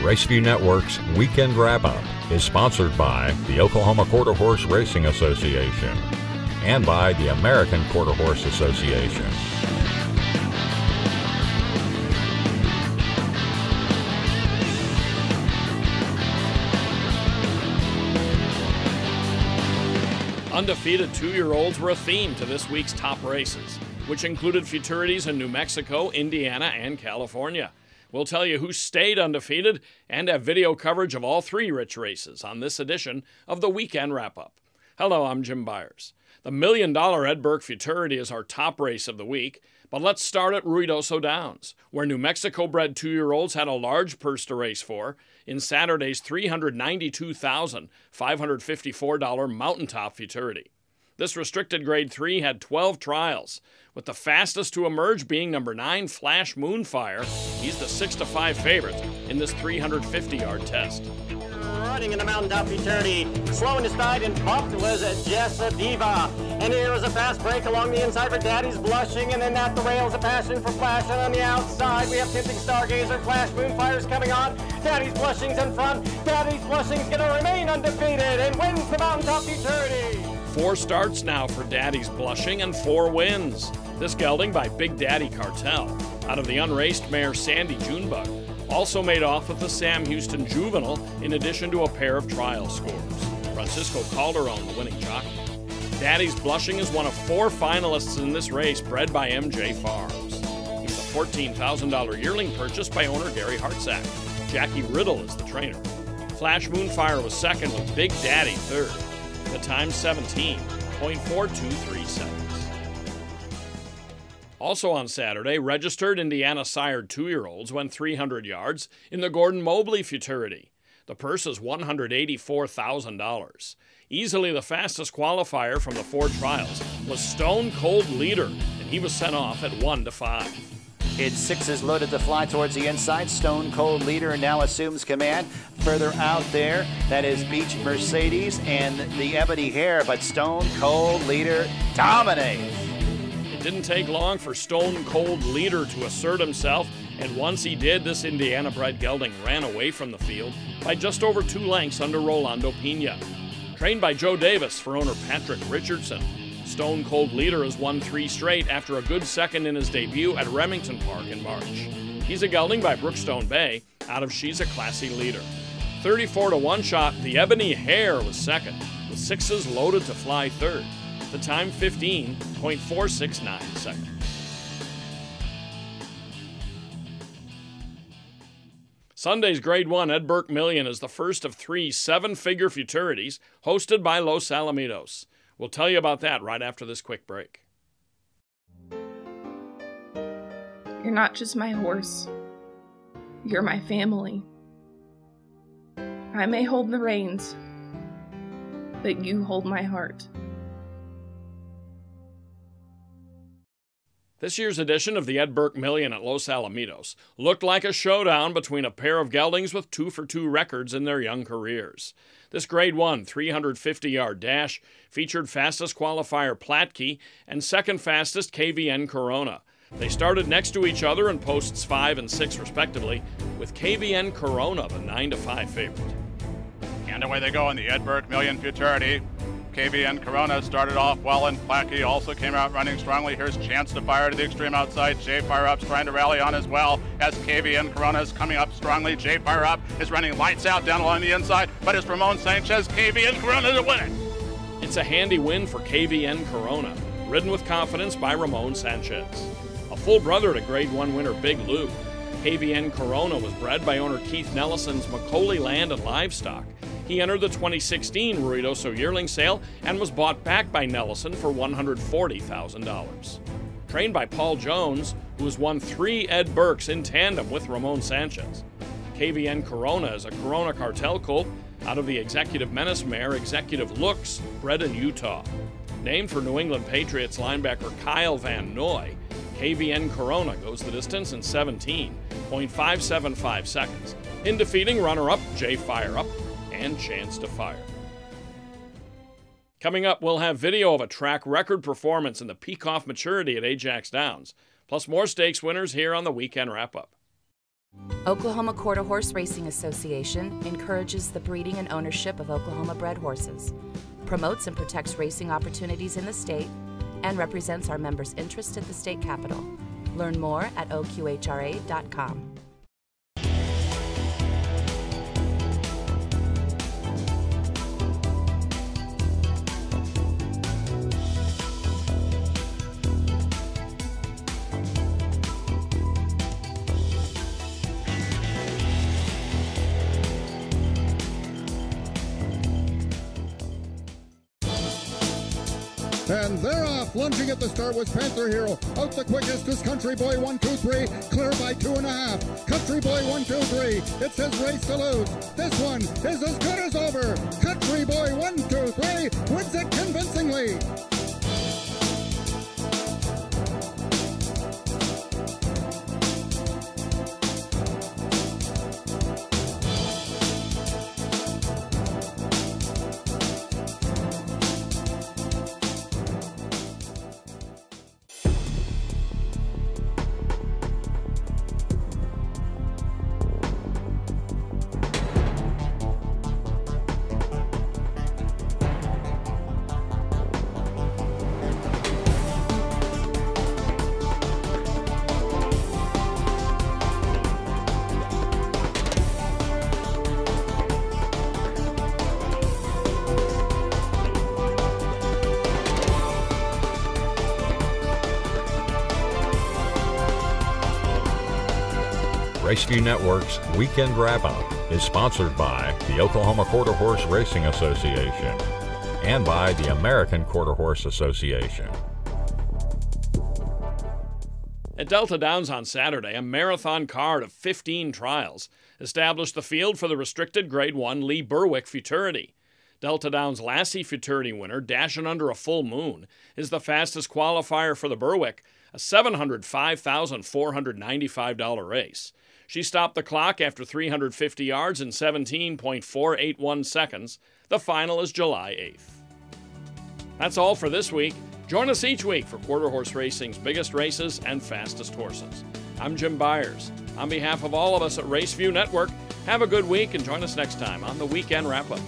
Raceview Network's Weekend Wrap-Up is sponsored by the Oklahoma Quarter Horse Racing Association and by the American Quarter Horse Association. Undefeated 2-year-olds were a theme to this week's top races, which included futurities in New Mexico, Indiana, and California. We'll tell you who stayed undefeated and have video coverage of all 3 rich races on this edition of the Weekend Wrap-Up. Hello, I'm Jim Byers. The $1 million Ed Burke Futurity is our top race of the week, but let's start at Ruidoso Downs, where New Mexico-bred 2-year-olds had a large purse to race for in Saturday's $392,554 Mountaintop Futurity. This restricted Grade 3 had 12 trials, with the fastest to emerge being number 9, Flash Moonfire. He's the 6-5 favorite in this 350-yard test. Running in the Mountaintop Futurity, slow in his stride and bumped was Jessa Diva. And here was a fast break along the inside for Daddy's Blushing, and then at the rails a passion for Flash, and on the outside we have Tempting Stargazer. Flash Moonfire's coming on, Daddy's Blushing's in front. Daddy's Blushing's gonna remain undefeated and wins the Mountaintop Futurity. 4 starts now for Daddy's Blushing and 4 wins. This gelding by Big Daddy Cartel out of the unraced mare Sandy Junebug also made off with the Sam Houston Juvenile in addition to a pair of trial scores. Francisco Calderon, the winning jockey. Daddy's Blushing is one of 4 finalists in this race bred by MJ Farms. He was a $14,000 yearling purchase by owner Gary Hartsack. Jackie Riddle is the trainer. Flash Moonfire was second with Big Daddy third. The time 17.423 seconds. Also on Saturday, registered Indiana sired 2-year-olds went 300 yards in the Gordon Mobley Futurity. The purse is $184,000. Easily the fastest qualifier from the 4 trials was Stone Cold Leader, and he was sent off at 1-5. It's 6 loaded to fly towards the inside. Stone Cold Leader now assumes command. Further out there, that is Beach Mercedes and the Ebony Hare, but Stone Cold Leader dominates. It didn't take long for Stone Cold Leader to assert himself, and once he did, this Indiana-bred gelding ran away from the field by just over 2 lengths under Rolando Pena. Trained by Joe Davis for owner Patrick Richardson, Stone Cold Leader has won 3 straight after a good second in his debut at Remington Park in March. He's a gelding by Brookstone Bay out of She's a Classy Leader. 34-1 shot, the Ebony Hare was second, with 6s loaded to fly third. The time 15.469 seconds. Sunday's Grade 1 Ed Burke Million is the first of 3 7-figure futurities hosted by Los Alamitos. We'll tell you about that right after this quick break. You're not just my horse. You're my family. I may hold the reins, but you hold my heart. This year's edition of the Ed Burke Million at Los Alamitos looked like a showdown between a pair of geldings with 2-for-2 records in their young careers. This Grade 1 350-yard dash featured fastest qualifier Platke and second fastest KVN Corona. They started next to each other in posts 5 and 6 respectively, with KVN Corona the 9-5 favorite. And away they go in the Ed Burke Million Futurity. KVN Corona started off well, and Plackey also came out running strongly. Here's Chance to Fire to the extreme outside. J Fire Up's trying to rally on as well as KVN Corona is coming up strongly. J Fire Up is running lights out down along the inside, but it's Ramon Sanchez. KVN Corona to win it. It's a handy win for KVN Corona, ridden with confidence by Ramon Sanchez. A full brother to Grade 1 winner Big Lou. KVN Corona was bred by owner Keith Nellison's Macaulay Land and Livestock. He entered the 2016 Ruidoso yearling sale and was bought back by Nellison for $140,000. Trained by Paul Jones, who has won 3 Ed Burkes in tandem with Ramon Sanchez. KVN Corona is a Corona Cartel colt out of the Executive Menace mare Executive Looks, bred in Utah. Named for New England Patriots linebacker Kyle Van Noy, KVN Corona goes the distance in 17.575 seconds, in defeating runner-up J Fire Up and Chance to Fire. Coming up, we'll have video of a track record performance in the Peacock Maturity at Ajax Downs, plus more stakes winners here on the Weekend Wrap-Up. Oklahoma Quarter Horse Racing Association encourages the breeding and ownership of Oklahoma-bred horses, promotes and protects racing opportunities in the state, and represents our members' interests at the state capitol. Learn more at oqhra.com. And they're off. Lunging at the start was Panther Hero. Out the quickest is Country Boy 1, 2, 3. Clear by 2.5. Country Boy 1, 2, 3. It's his race to lose. This one is as good as over. Country Boy 1, 2, 3 wins it convincingly. Raceview Network's Weekend Wrap-Up is sponsored by the Oklahoma Quarter Horse Racing Association and by the American Quarter Horse Association. At Delta Downs on Saturday, a marathon card of 15 trials established the field for the restricted Grade 1 Lee Berwick Futurity. Delta Downs Lassie Futurity winner, Dashing Under a Full Moon, is the fastest qualifier for the Berwick, a $705,495 race. She stopped the clock after 350 yards in 17.481 seconds. The final is July 8th. That's all for this week. Join us each week for Quarter Horse Racing's biggest races and fastest horses. I'm Jim Byers. On behalf of all of us at Raceview Network, have a good week and join us next time on the Weekend Wrap-Up.